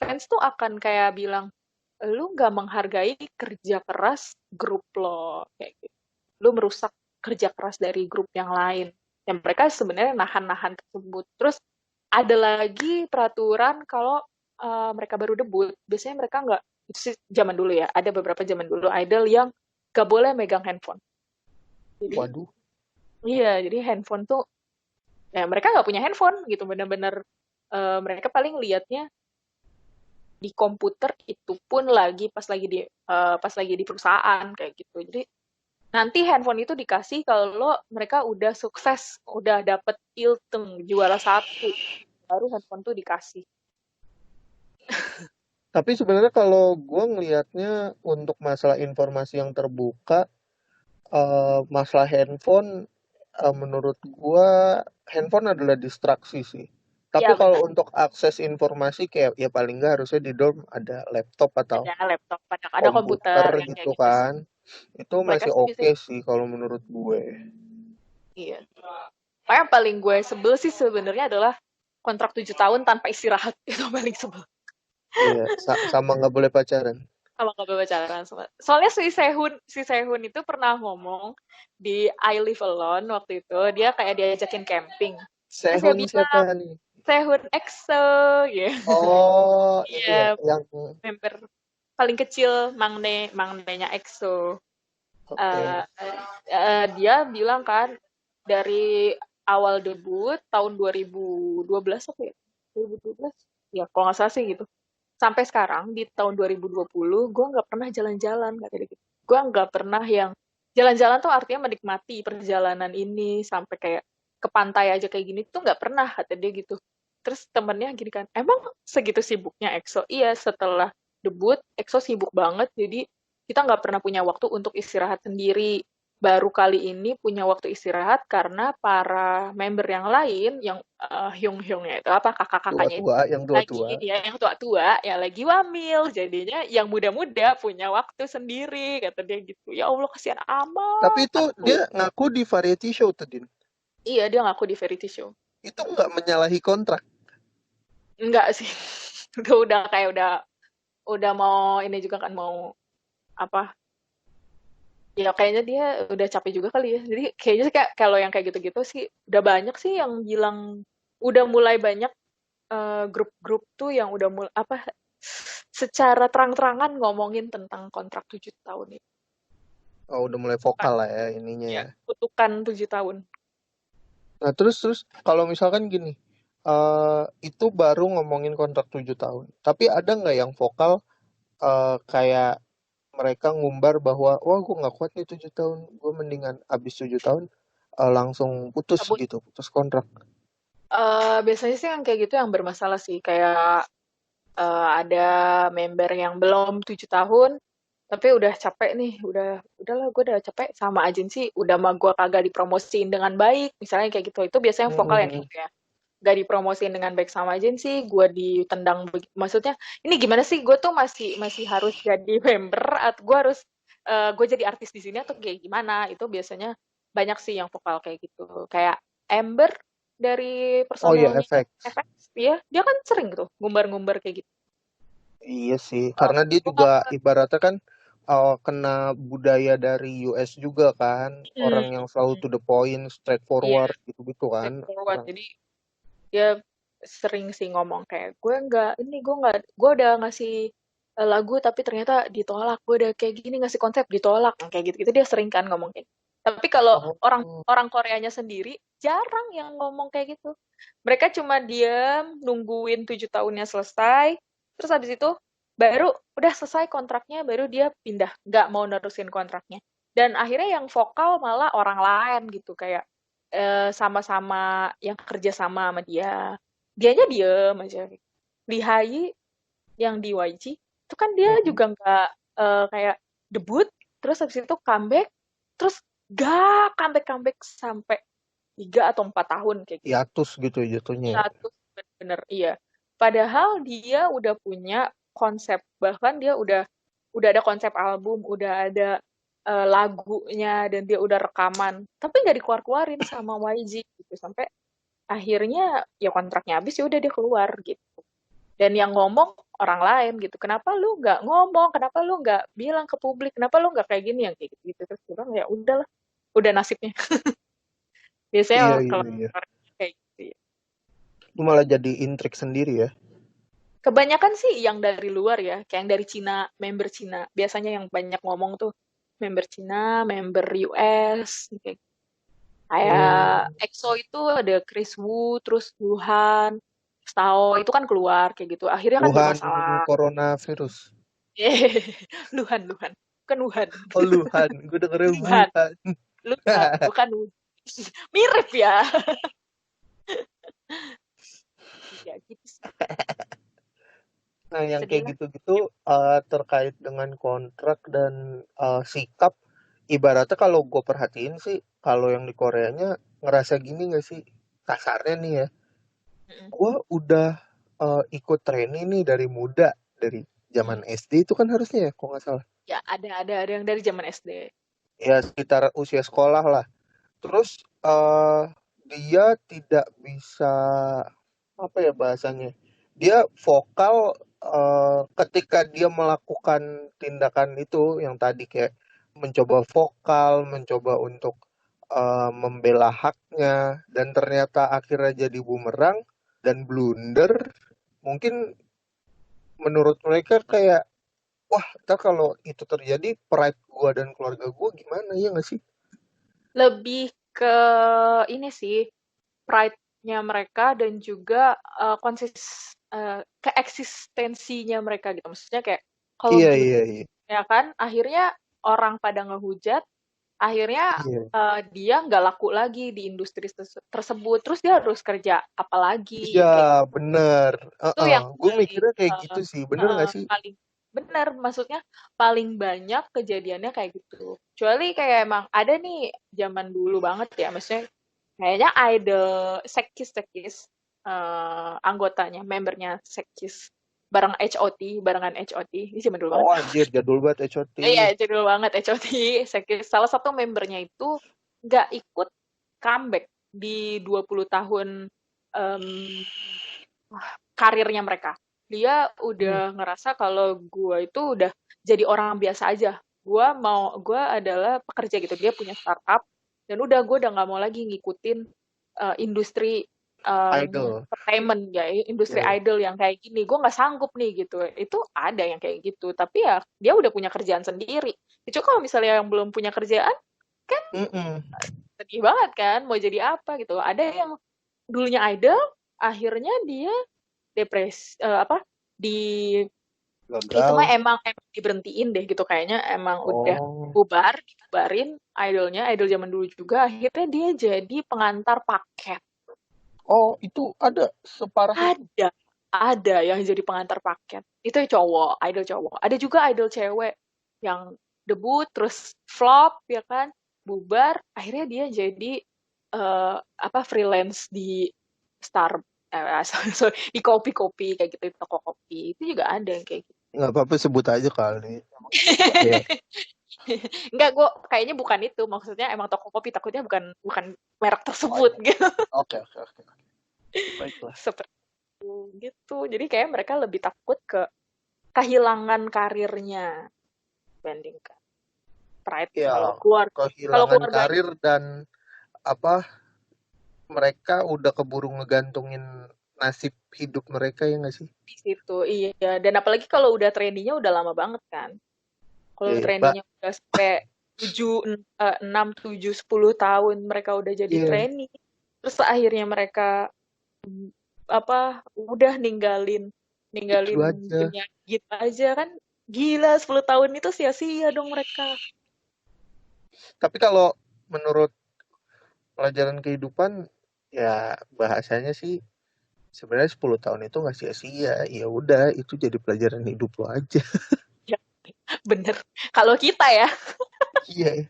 Speaker 2: fans tuh akan kayak bilang, lu nggak menghargai kerja keras grup lo kayak gitu. Lu merusak kerja keras dari grup yang lain. Yang mereka sebenarnya nahan-nahan tersebut. Terus ada lagi peraturan kalau mereka baru debut, biasanya mereka nggak, itu sih zaman dulu ya, ada beberapa zaman dulu idol yang nggak boleh megang handphone. Jadi
Speaker 1: waduh.
Speaker 2: iya, jadi handphone tuh ya mereka nggak punya handphone gitu, bener-bener mereka paling liatnya di komputer, itu pun lagi pas lagi di perusahaan kayak gitu. Jadi nanti handphone itu dikasih kalau mereka udah sukses, udah dapet Ilteng juara satu, baru handphone tuh dikasih.
Speaker 1: Tapi sebenarnya kalau gue ngelihatnya untuk masalah informasi yang terbuka, masalah handphone, menurut gue handphone adalah distraksi sih. Tapi
Speaker 2: Ya
Speaker 1: kalau
Speaker 2: benar,
Speaker 1: untuk akses informasi kayak ya paling nggak harusnya di dorm ada laptop atau
Speaker 2: ada laptop, ada
Speaker 1: komputer
Speaker 2: komputer yang kayak
Speaker 1: gitu
Speaker 2: gitu sih.
Speaker 1: kan. Itu
Speaker 2: Mereka
Speaker 1: masih
Speaker 2: sih
Speaker 1: oke
Speaker 2: biasanya
Speaker 1: sih kalau menurut gue.
Speaker 2: iya. Yang paling gue sebel sih sebenarnya adalah kontrak 7 tahun tanpa istirahat. Itu paling sebel.
Speaker 1: Iya, sama nggak boleh pacaran.
Speaker 2: Sama gak pacaran. Soalnya si Sehun itu pernah ngomong di I Live Alone waktu itu, dia kayak diajakin camping. Terus dia
Speaker 1: Sehun siapa
Speaker 2: bilang,
Speaker 1: nih?
Speaker 2: Sehun EXO, ya.
Speaker 1: Oh, iya,
Speaker 2: Iya,
Speaker 1: yang
Speaker 2: member paling kecil, mangnenya EXO.
Speaker 1: oke.
Speaker 2: Dia bilang kan, dari awal debut tahun 2012 apa ya? 2012? Ya, kalau nggak salah sih gitu. Sampai sekarang di tahun 2020, gue nggak pernah jalan-jalan, kata dia gitu. Gue nggak pernah yang jalan-jalan tuh artinya menikmati perjalanan ini sampai kayak ke pantai aja kayak gini tuh nggak pernah, kata dia gitu. Terus temennya gini kan, emang segitu sibuknya EXO? Iya, setelah debut EXO sibuk banget, jadi kita nggak pernah punya waktu untuk istirahat sendiri. Baru kali ini punya waktu istirahat karena para member yang lain, yang hyung-hyungnya itu apa, kakak-kakaknya itu
Speaker 1: Tua-tua, yang
Speaker 2: lagi,
Speaker 1: tua-tua.
Speaker 2: ya yang tua-tua ya lagi wamil, jadinya yang muda-muda punya waktu sendiri, kata dia gitu. Ya Allah, kasihan
Speaker 1: Tapi
Speaker 2: amat
Speaker 1: itu
Speaker 2: aku.
Speaker 1: dia ngaku di variety show tadi.
Speaker 2: Iya, dia ngaku di Variety Show.
Speaker 1: Itu nggak menyalahi kontrak.
Speaker 2: Enggak sih. Itu udah kayak udah mau ini juga kan, mau apa, ya kayaknya dia udah capek juga kali ya. Jadi kayaknya sih kayak kalau yang kayak gitu-gitu sih udah banyak sih yang bilang, udah mulai banyak grup-grup tuh yang udah mulai apa, secara terang-terangan ngomongin tentang kontrak 7 tahun itu.
Speaker 1: Oh, udah mulai
Speaker 2: Kutukan,
Speaker 1: vokal lah ya ininya
Speaker 2: ya,
Speaker 1: ya.
Speaker 2: kutukan 7 tahun.
Speaker 1: Nah, terus terus kalau misalkan gini, itu baru ngomongin kontrak 7 tahun. Tapi ada nggak yang vokal, kayak mereka ngumbar bahwa, wah gue nggak kuat nih 7 tahun, gue mendingan abis 7 tahun langsung putus
Speaker 2: Cabut.
Speaker 1: gitu, putus kontrak.
Speaker 2: Biasanya sih yang kayak gitu yang bermasalah sih, kayak ada member yang belum 7 tahun, tapi udah capek nih, udahlah gue udah capek sama agensi, udah mah gue kagak dipromosiin dengan baik, misalnya kayak gitu. Itu biasanya vokal yang kayak
Speaker 1: Mhm.
Speaker 2: gitu ya. Gak dipromosiin dengan baik sama agensi, gue ditendang. Maksudnya, ini gimana sih? Gue tuh masih masih harus jadi member, atau gue harus gue jadi artis di sini atau kayak gimana? Itu biasanya banyak sih yang vokal kayak gitu. Kayak Amber dari
Speaker 1: Oh ya,
Speaker 2: personelnya
Speaker 1: efek.
Speaker 2: FX, ya dia kan sering tuh ngumbar-ngumbar kayak gitu.
Speaker 1: Iya sih,
Speaker 2: Oh,
Speaker 1: karena dia
Speaker 2: gue
Speaker 1: juga
Speaker 2: nggak
Speaker 1: ibaratnya kan kena budaya dari US juga kan,
Speaker 2: hmm,
Speaker 1: orang yang selalu to the point,
Speaker 2: iya,
Speaker 1: straightforward gitu-gitu kan,
Speaker 2: straightforward.
Speaker 1: orang.
Speaker 2: Jadi dia sering sih ngomong kayak, gue udah ngasih lagu tapi ternyata ditolak, gue udah kayak gini ngasih konsep ditolak, kayak gitu gitu dia sering kan ngomong kayak gitu. Tapi kalau
Speaker 1: Oh,
Speaker 2: orang orang Koreanya sendiri jarang yang ngomong kayak gitu. Mereka cuma diam nungguin 7 tahunnya selesai, terus habis itu baru udah selesai kontraknya, baru dia pindah, nggak mau nerusin kontraknya. Dan akhirnya yang vokal malah orang lain gitu, kayak sama-sama yang kerja sama sama dia. Dianya diem aja. Lee Hayi yang di YG, itu kan dia
Speaker 1: mm,
Speaker 2: juga nggak kayak debut, terus habis itu comeback, terus gak comeback-comeback sampai 3 atau 4 tahun kayak gitu.
Speaker 1: hiatus gitu jatuhnya
Speaker 2: Iya,
Speaker 1: ya.
Speaker 2: terus bener-bener, iya. Padahal dia udah punya konsep, bahkan dia udah ada konsep album, udah ada lagunya, dan dia udah rekaman, tapi nggak dikeluar-keluarin sama YG gitu. Sampai akhirnya ya kontraknya habis, ya udah dia keluar gitu. Dan yang ngomong orang lain gitu. Kenapa lu nggak ngomong? Kenapa lu nggak bilang ke publik? Kenapa lu nggak kayak gini, yang kayak gitu? Terus gue bilang ya udahlah, udah nasibnya.
Speaker 1: Iya,
Speaker 2: Biasanya
Speaker 1: iya,
Speaker 2: kalau
Speaker 1: iya.
Speaker 2: kayak gitu ya.
Speaker 1: Itu malah jadi intrik sendiri ya.
Speaker 2: Kebanyakan sih yang dari luar ya, kayak yang dari Cina, member Cina. Biasanya yang banyak ngomong tuh member Cina, member US, kayak gitu.
Speaker 1: Oh,
Speaker 2: Kayak EXO itu ada Chris Wu, terus Luhan, Stao itu kan keluar kayak gitu. Akhirnya kan
Speaker 1: Wuhan
Speaker 2: bermasalah.
Speaker 1: coronavirus.
Speaker 2: Luhan, Luhan. Bukan Wuhan.
Speaker 1: Oh, Luhan. Gue dengernya
Speaker 2: Luhan,
Speaker 1: Wuhan.
Speaker 2: Luhan, bukan Wuhan. Mirip ya. Ya gitu sih.
Speaker 1: Nah, yang
Speaker 2: Sedih
Speaker 1: kayak
Speaker 2: lah.
Speaker 1: gitu-gitu terkait dengan kontrak dan sikap, ibaratnya kalau gue perhatiin sih, kalau yang di Koreanya ngerasa gini gak sih, kasarnya nih ya,
Speaker 2: Mm-mm.
Speaker 1: gue udah ikut training nih dari muda, dari zaman
Speaker 2: Mm.
Speaker 1: SD itu kan harusnya ya, kok nggak salah.
Speaker 2: Ya ada yang dari zaman SD.
Speaker 1: Ya sekitar usia sekolah lah. Terus dia tidak bisa, apa ya bahasanya, dia vokal ketika dia melakukan tindakan itu yang tadi kayak mencoba vokal, mencoba untuk membela haknya, dan ternyata akhirnya jadi bumerang dan blunder. Mungkin menurut mereka kayak, wah, ntar kalau itu terjadi pride gua dan keluarga gua gimana, ya nggak sih?
Speaker 2: Lebih ke ini sih, pride-nya mereka, dan juga keeksistensinya mereka gitu. Maksudnya kayak kalau
Speaker 1: Iya,
Speaker 2: gitu
Speaker 1: iya, iya,
Speaker 2: ya kan, akhirnya orang pada ngehujat, akhirnya
Speaker 1: iya,
Speaker 2: dia nggak laku lagi di industri tersebut. Terus dia harus kerja apa lagi,
Speaker 1: iya,
Speaker 2: yang kayak
Speaker 1: bener.
Speaker 2: itu yang
Speaker 1: Gue
Speaker 2: paling
Speaker 1: mikirnya kayak gitu sih, bener nggak sih?
Speaker 2: paling benar, maksudnya paling banyak kejadiannya kayak gitu. Kecuali kayak emang ada nih zaman dulu banget ya, maksudnya kayaknya idol sekis anggotanya, membernya sekis bareng HOT, barengan HOT, ini zaman dulu
Speaker 1: Oh
Speaker 2: banget.
Speaker 1: anjir, jadul banget HOT.
Speaker 2: Iya, jadul banget HOT. Sekis, salah satu membernya itu nggak ikut comeback di 20 tahun em, karirnya mereka. Dia
Speaker 1: Hmm.
Speaker 2: udah ngerasa kalau gue itu udah jadi orang biasa aja. Gue adalah pekerja gitu. Dia punya startup, dan gue udah nggak mau lagi ngikutin industri
Speaker 1: Idol.
Speaker 2: entertainment ya, industri
Speaker 1: Iya.
Speaker 2: idol yang kayak gini. Gue nggak sanggup nih gitu. Itu ada yang kayak gitu. Tapi ya dia udah punya kerjaan sendiri. Itu kalau misalnya yang belum punya kerjaan, kan
Speaker 1: Mm-mm.
Speaker 2: sedih banget kan. Mau jadi apa gitu. Ada yang dulunya idol, akhirnya dia depresi, apa, di itu mah
Speaker 1: Gagal.
Speaker 2: emang diberhentiin deh gitu, kayaknya emang udah
Speaker 1: Oh.
Speaker 2: dibubarin idolnya, idol zaman dulu juga, akhirnya dia jadi pengantar paket.
Speaker 1: Oh, itu ada separah itu.
Speaker 2: Ada, ada yang jadi pengantar paket. Itu cowok, idol cowok. Ada juga idol cewek yang debut terus flop ya kan, bubar, akhirnya dia jadi apa, freelance di Star sorry, di kopi-kopi kayak gitu, di toko kopi. Itu juga ada yang kayak gitu.
Speaker 1: Nggak apa-apa sebut aja kali. Emang itu ada ya.
Speaker 2: Enggak, gue kayaknya bukan itu. Maksudnya emang toko kopi, takutnya bukan bukan merek
Speaker 1: Oh
Speaker 2: tersebut
Speaker 1: iya.
Speaker 2: gitu.
Speaker 1: Oke, oke, oke. Baiklah.
Speaker 2: Seperti itu gitu. Jadi kayak mereka lebih takut ke kehilangan karirnya dibandingkan pride.
Speaker 1: Ya,
Speaker 2: Kalau
Speaker 1: kehilangan
Speaker 2: keluarganya
Speaker 1: karir dan apa, mereka udah keburu ngegantungin nasib hidup mereka, ya nggak sih?
Speaker 2: di situ, iya. Dan apalagi kalau udah trainee-nya udah lama banget kan. Kalau
Speaker 1: Iya, Mbak.
Speaker 2: trainee-nya udah sampai 6, 7, 10 tahun mereka udah jadi
Speaker 1: Iya,
Speaker 2: trainee. Terus akhirnya mereka apa, udah ninggalin
Speaker 1: itu
Speaker 2: ninggalin
Speaker 1: aja.
Speaker 2: dunia gitu aja kan. Gila, 10 tahun itu sia-sia dong mereka.
Speaker 1: Tapi kalau menurut pelajaran kehidupan, ya bahasanya sih sebenarnya 10 tahun itu nggak sia-sia. Ya udah, itu jadi pelajaran hidup lo aja.
Speaker 2: Ya, bener. Kalau kita ya,
Speaker 1: Iya,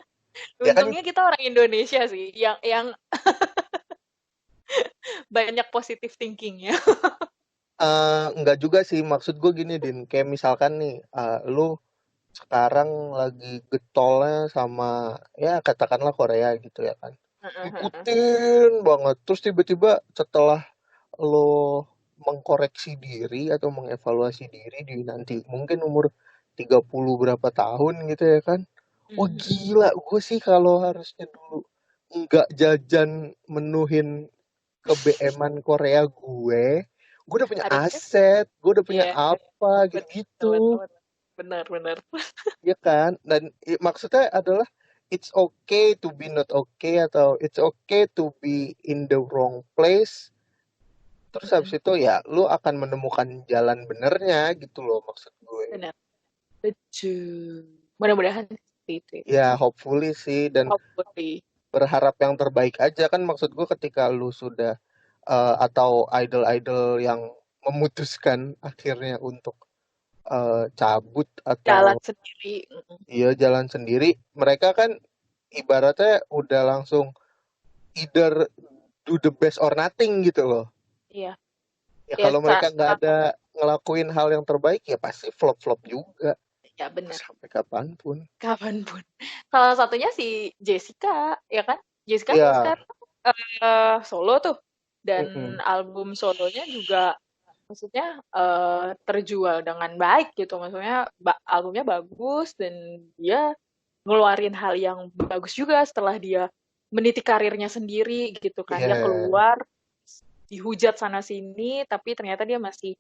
Speaker 1: ya kan.
Speaker 2: untungnya kita orang Indonesia sih, yang banyak positive thinkingnya.
Speaker 1: Enggak juga sih, maksud gue gini Din, kayak misalkan nih, lu sekarang lagi getolnya sama ya katakanlah Korea gitu ya kan, ikutin banget, terus tiba-tiba setelah lo mengkoreksi diri atau mengevaluasi diri di nanti mungkin umur 30 berapa tahun gitu ya kan, wah gila gue sih kalau harusnya dulu nggak jajan menuhin ke BM-an Korea gue udah punya
Speaker 2: Harusnya
Speaker 1: aset, gue udah punya
Speaker 2: iya,
Speaker 1: apa
Speaker 2: betul,
Speaker 1: gitu-gitu,
Speaker 2: betul, betul. Benar, benar.
Speaker 1: ya kan? Dan maksudnya adalah it's okay to be not okay atau it's okay to be in the wrong place. Terus habis itu ya lu akan menemukan jalan benernya gitu loh maksud gue.
Speaker 2: Benar. Betul. Mudah-mudahan seperti itu ya.
Speaker 1: Ya hopefully sih, dan
Speaker 2: Hopefully.
Speaker 1: berharap yang terbaik aja kan maksud gue ketika lu sudah atau idol-idol yang memutuskan akhirnya untuk cabut atau
Speaker 2: Jalan sendiri.
Speaker 1: iya jalan sendiri, mereka kan ibaratnya udah langsung either do the best or nothing gitu loh.
Speaker 2: Iya.
Speaker 1: Ya
Speaker 2: Ya,
Speaker 1: kalau mereka nggak ada ngelakuin hal yang terbaik ya pasti flop-flop juga
Speaker 2: ya benar.
Speaker 1: sampai kapanpun.
Speaker 2: Kapanpun. Salah satunya si Jessica, ya kan? Jessica kan
Speaker 1: Iya.
Speaker 2: sekarang solo tuh. Dan
Speaker 1: Mm-mm.
Speaker 2: album solonya juga maksudnya terjual dengan baik gitu. Maksudnya albumnya bagus dan dia ngeluarin hal yang bagus juga setelah dia meniti karirnya sendiri gitu kan. Dia
Speaker 1: Iya.
Speaker 2: keluar dihujat sana sini tapi ternyata dia masih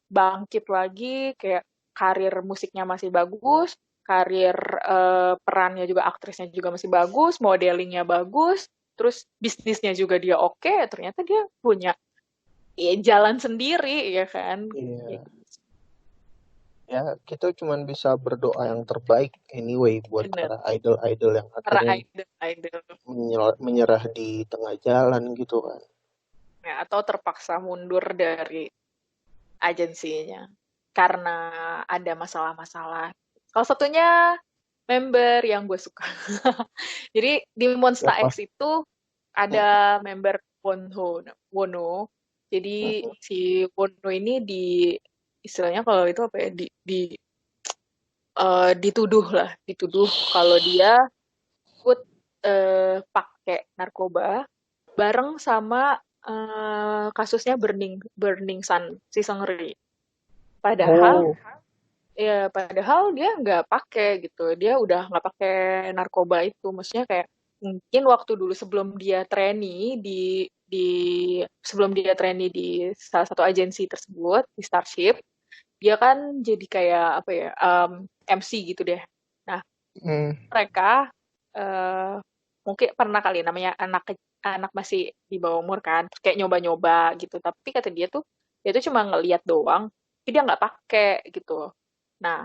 Speaker 2: bangkit lagi, kayak karir musiknya masih bagus, karir perannya juga aktrisnya juga masih bagus, modelingnya bagus, terus bisnisnya juga dia oke, ternyata dia punya ya, jalan sendiri ya kan.
Speaker 1: Iya. Ya kita cuman bisa berdoa yang terbaik anyway buat
Speaker 2: Bener,
Speaker 1: para idol-idol yang
Speaker 2: para
Speaker 1: akhirnya
Speaker 2: idol-idol.
Speaker 1: menyerah di tengah jalan gitu kan.
Speaker 2: Ya, atau terpaksa mundur dari agensinya karena ada masalah-masalah. Salah satunya member yang gue suka. Jadi di Monster
Speaker 1: Siapa?
Speaker 2: X itu ada member Wono. Jadi
Speaker 1: Mm-mm.
Speaker 2: si Wono ini istilahnya kalau itu apa ya dituduh kalau dia ikut pakai narkoba bareng sama kasusnya Burning Sun si Seungri. Padahal
Speaker 1: Oh.
Speaker 2: padahal dia nggak pakai gitu. Dia udah nggak pakai narkoba itu. Maksudnya kayak mungkin waktu dulu sebelum dia trainee di salah satu agensi tersebut di Starship, dia kan jadi kayak apa ya MC gitu deh. Nah
Speaker 1: Mm.
Speaker 2: mereka eh, mungkin pernah kali namanya anak masih di bawah umur kan, terus kayak nyoba-nyoba gitu. Tapi kata dia tuh cuma ngeliat doang, tapi dia nggak pakai gitu. Nah,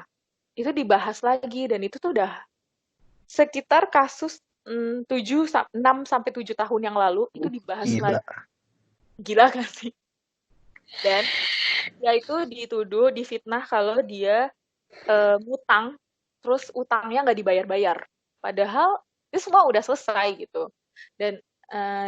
Speaker 2: itu dibahas lagi dan itu tuh udah sekitar kasus 6 sampai 7 tahun yang lalu itu dibahas
Speaker 1: Gila.
Speaker 2: lagi. Gila kan sih? Dan dia itu dituduh, difitnah kalau dia ngutang, terus utangnya nggak dibayar-bayar. Padahal itu semua udah selesai gitu. Dan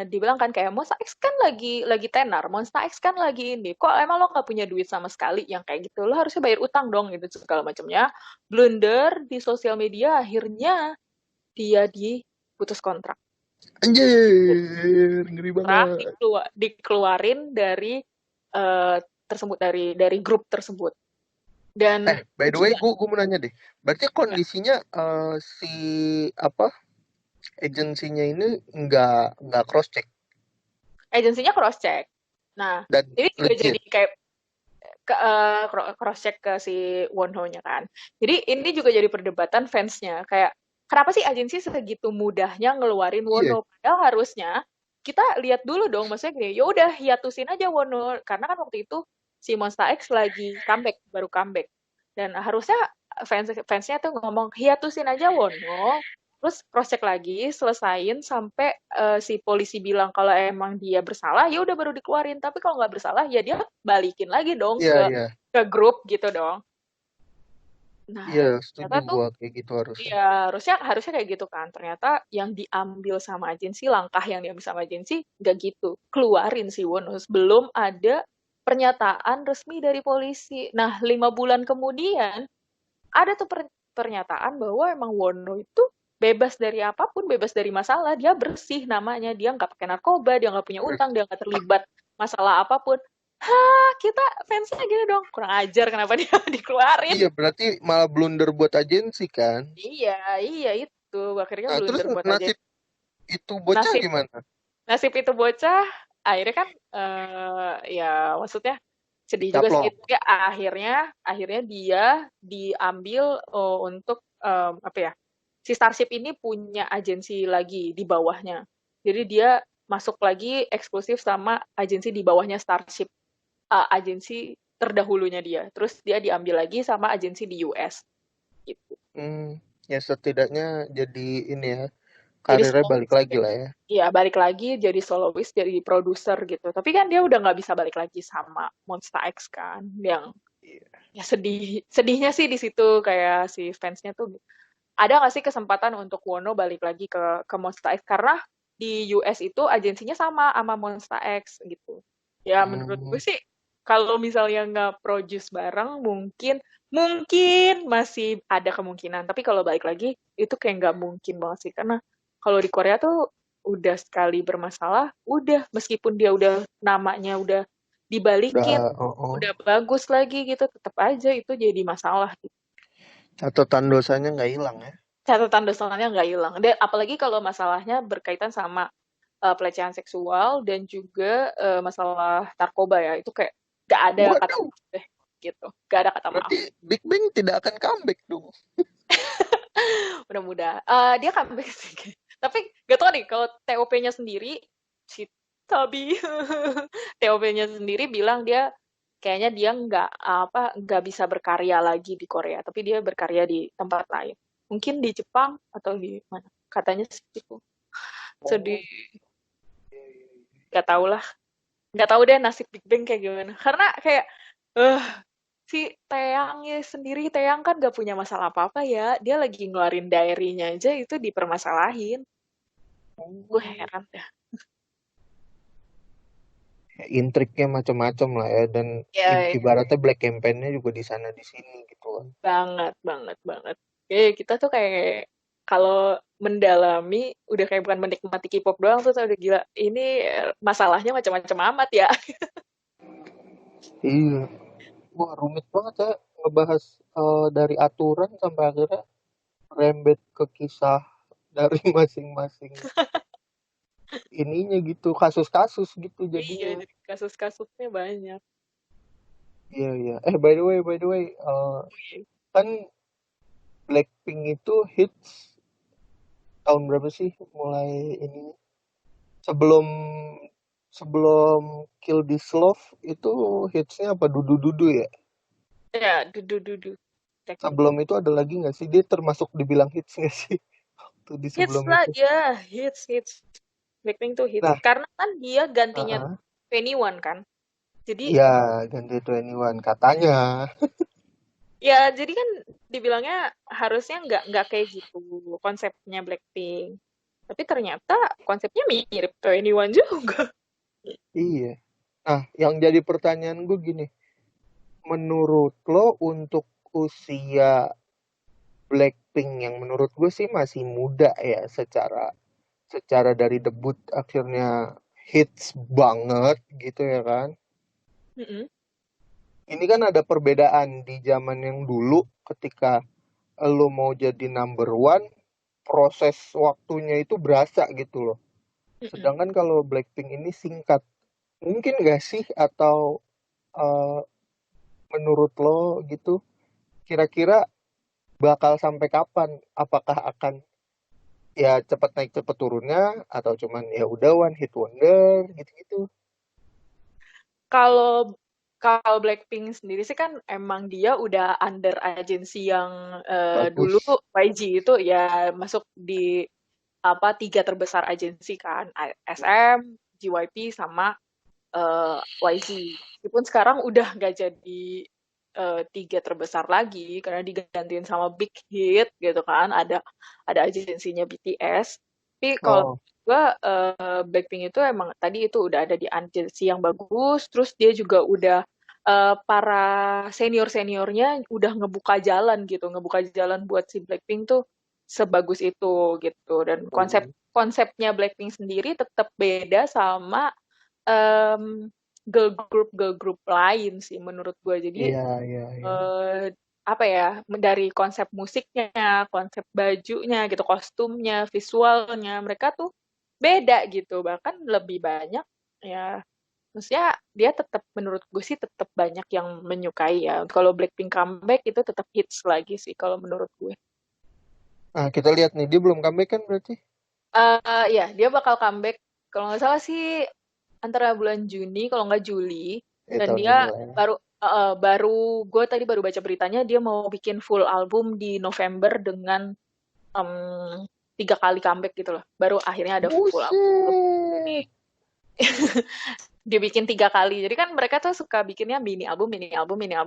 Speaker 2: dibilang kan kayak Monsta X kan lagi tenar, Monsta X kan lagi ini. Kok emang lo nggak punya duit sama sekali yang kayak gitu? Lo harusnya bayar utang dong gitu segala macamnya. Blunder di sosial media akhirnya dia diputus kontrak.
Speaker 1: Anjir, ngeri
Speaker 2: Kontrak
Speaker 1: banget.
Speaker 2: dikeluarin dari tersebut dari grup tersebut. Dan
Speaker 1: By the way,
Speaker 2: juga
Speaker 1: gue mau nanya deh. Berarti kondisinya si apa agensinya ini nggak cross check
Speaker 2: agensinya cross check. Nah,
Speaker 1: dan
Speaker 2: ini juga jadi
Speaker 1: legit.
Speaker 2: kayak cross check ke si Wonho-nya kan. Jadi ini juga jadi perdebatan fansnya kayak kenapa sih agensi segitu mudahnya ngeluarin
Speaker 1: Iya,
Speaker 2: Wonho? Padahal harusnya kita lihat dulu dong, maksudnya gini, ya udah hiatusin aja Wonho karena kan waktu itu si Monsta X lagi baru comeback. Dan harusnya fansnya tuh ngomong hiatusin aja Wonho, terus cross check lagi, selesain sampai si polisi bilang kalau emang dia bersalah, ya udah baru dikeluarin. Tapi kalau nggak bersalah, ya dia balikin lagi dong
Speaker 1: iya,
Speaker 2: ke
Speaker 1: iya,
Speaker 2: grup gitu dong. Nah,
Speaker 1: iya, setuju
Speaker 2: ternyata tuh
Speaker 1: gua kayak gitu harusnya.
Speaker 2: ya harusnya harusnya kayak gitu kan. Ternyata yang diambil sama agensi, langkah yang diambil sama agensi nggak gitu. Keluarin si Wonus. Belum ada pernyataan resmi dari polisi. Nah, 5 bulan kemudian ada tuh pernyataan bahwa emang Wono itu bebas dari apapun, bebas dari masalah, dia bersih namanya, dia nggak pakai narkoba, dia nggak punya utang, dia nggak terlibat masalah apapun. Hah, kita fansnya gitu dong, kurang ajar kenapa dia dikeluarin.
Speaker 1: Iya, berarti malah blunder buat agensi kan.
Speaker 2: Iya, iya itu akhirnya
Speaker 1: Nah, terus
Speaker 2: blunder buat aja.
Speaker 1: nasib itu bocah
Speaker 2: Nasib
Speaker 1: gimana?
Speaker 2: nasib itu bocah akhirnya kan ya maksudnya sedih juga sih.
Speaker 1: Caplok.
Speaker 2: Tapi akhirnya akhirnya dia diambil untuk apa ya? Si Starship ini punya agensi lagi di bawahnya. Jadi dia masuk lagi eksklusif sama agensi di bawahnya Starship, agensi terdahulunya dia. Terus dia diambil lagi sama agensi di US gitu.
Speaker 1: Ya setidaknya jadi ini ya,
Speaker 2: Jadi
Speaker 1: karirnya balik
Speaker 2: soloist
Speaker 1: lagi
Speaker 2: deh.
Speaker 1: lah ya.
Speaker 2: Iya, balik lagi jadi soloist, jadi produser gitu. Tapi kan dia udah nggak bisa balik lagi sama Monsta X kan, yang
Speaker 1: Iya.
Speaker 2: ya sedihnya sih di situ kayak si fansnya tuh ada nggak sih kesempatan untuk Wono balik lagi ke Monsta X karena di US itu agensinya sama Monsta X gitu. Ya menurut
Speaker 1: Hmm,
Speaker 2: gue sih kalau misalnya nggak produce bareng mungkin mungkin masih ada kemungkinan. Tapi kalau balik lagi itu kayak nggak mungkin banget sih karena kalau di Korea tuh udah sekali bermasalah, udah meskipun dia udah namanya udah dibalikin,
Speaker 1: udah, oh, oh.
Speaker 2: udah bagus lagi gitu, tetap aja itu jadi masalah gitu.
Speaker 1: Catatan dosanya nggak hilang ya.
Speaker 2: Catatan dosannya nggak hilang. Dan apalagi kalau masalahnya berkaitan sama pelecehan seksual dan juga masalah narkoba ya, itu kayak nggak ada kata
Speaker 1: Waduh,
Speaker 2: maaf deh, gitu. Nggak ada kata maaf.
Speaker 1: berarti Big Bang tidak akan comeback dong.
Speaker 2: Mudah-mudahan. Dia comeback sih. Tapi gak tau nih, kalau TOP-nya sendiri, si Tabi, TOP-nya sendiri bilang dia kayaknya dia nggak bisa berkarya lagi di Korea, tapi dia berkarya di tempat lain. Mungkin di Jepang atau di mana? Katanya sih gitu. Sedih,
Speaker 1: Oh, iya, iya, iya.
Speaker 2: nggak tahu lah. Nggak tahu deh nasib Big Bang kayak gimana. Karena kayak, eh si Taeyangnya sendiri, Taeyang kan gak punya masalah apa-apa ya. Dia lagi ngeluarin diary-nya aja itu dipermasalahin. Gue
Speaker 1: Oh.
Speaker 2: heran dah.
Speaker 1: Ya, intriknya macam-macam lah ya, dan
Speaker 2: Ya,
Speaker 1: ibaratnya black campaign-nya juga di sana di sini gitu kan.
Speaker 2: banget, banget, banget. Kita tuh kayak kalau mendalami, udah kayak bukan menikmati K-pop doang, tuh udah gila. Ini masalahnya macam-macam amat ya.
Speaker 1: Iya. Wah, rumit banget ya ngebahas dari aturan sampai akhirnya rembet ke kisah dari masing-masing ininya gitu, kasus-kasus gitu
Speaker 2: Iya,
Speaker 1: jadinya.
Speaker 2: jadi kasus-kasusnya banyak.
Speaker 1: Iya, iya. By the way, kan Blackpink itu hits tahun berapa sih mulai ini? Sebelum sebelum Kill This Love itu hitsnya apa? Dudu Dudu ya?
Speaker 2: Ya, dudu-dudu. Teknik.
Speaker 1: Sebelum itu ada lagi nggak sih? Dia termasuk dibilang hits nggak sih? Waktu di
Speaker 2: Hits
Speaker 1: sebelum
Speaker 2: lah,
Speaker 1: itu.
Speaker 2: ya, hits. Blackpink tuh hits.
Speaker 1: Nah,
Speaker 2: Karena kan dia gantinya
Speaker 1: uh
Speaker 2: 21 kan. Jadi,
Speaker 1: ya ganti 21 katanya.
Speaker 2: ya jadi kan dibilangnya harusnya nggak kayak gitu konsepnya Blackpink. Tapi ternyata konsepnya mirip 21 juga.
Speaker 1: Iya. Nah, yang jadi pertanyaan gue gini, menurut lo untuk usia Blackpink yang menurut gue sih masih muda ya, secara secara dari debut akhirnya hits banget gitu ya kan.
Speaker 2: Mm-mm.
Speaker 1: Ini kan ada perbedaan di zaman yang dulu ketika lo mau jadi number one, proses waktunya itu berasa gitu loh.
Speaker 2: Mm-mm.
Speaker 1: Sedangkan kalau Blackpink ini singkat. Mungkin gak sih, atau eh, menurut lo gitu, kira-kira bakal sampai kapan? Apakah akan ya cepet naik cepet turunnya, atau cuman ya udah one hit wonder gitu-gitu?
Speaker 2: Kalau kalau Blackpink sendiri sih kan emang dia udah under agensi yang dulu
Speaker 1: Bagus.
Speaker 2: YG itu ya masuk di apa 3 terbesar agensi kan, SM, JYP sama YG. Meskipun sekarang udah nggak jadi 3 terbesar lagi karena digantiin sama Big Hit gitu kan, ada agensinya BTS. Tapi kalau
Speaker 1: Oh.
Speaker 2: gue Blackpink itu emang tadi itu udah ada di agency yang bagus, terus dia juga udah para senior-seniornya udah ngebuka jalan buat si Blackpink tuh sebagus itu gitu. Dan konsepnya Blackpink sendiri tetap beda sama em, girl group lain sih menurut gue. Jadi
Speaker 1: Iya, iya, iya.
Speaker 2: eh, apa ya, dari konsep musiknya, konsep bajunya gitu, kostumnya, visualnya, mereka tuh beda gitu, bahkan lebih banyak ya. Maksudnya dia tetap menurut gue sih tetap banyak yang menyukai ya. Kalau Blackpink comeback itu tetap hits lagi sih kalau menurut gue.
Speaker 1: Nah, kita lihat nih, dia belum comeback kan berarti?
Speaker 2: Ya, dia bakal comeback kalau nggak salah sih antara bulan Juni kalau nggak Juli. Dan
Speaker 1: Tahun
Speaker 2: dia
Speaker 1: ini lah ya.
Speaker 2: baru gue tadi baru baca beritanya dia mau bikin full album di November dengan em, 3 kali comeback gitu loh. Baru akhirnya ada full album nih.
Speaker 1: Buset.
Speaker 2: Dibikin 3 kali. Jadi kan mereka tuh suka bikinnya mini album,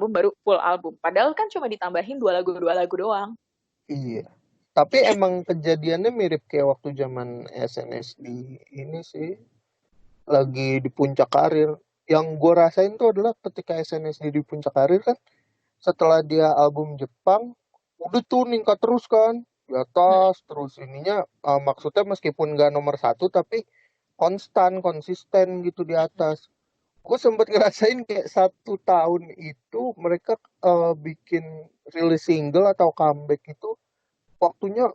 Speaker 2: baru full album. Padahal kan cuma ditambahin dua lagu doang.
Speaker 1: Iya. Tapi emang kejadiannya mirip kayak waktu zaman SNSD ini sih. Lagi di puncak karir. Yang gue rasain tuh adalah ketika SNSD di puncak karir kan, setelah dia album Jepang, udah tuh ningkat terus kan. Di
Speaker 2: Hmm.
Speaker 1: atas, terus ininya, maksudnya meskipun nggak nomor satu, tapi konstan, konsisten gitu di atas. Gue sempet ngerasain kayak 1 tahun itu mereka bikin rilis single atau comeback itu waktunya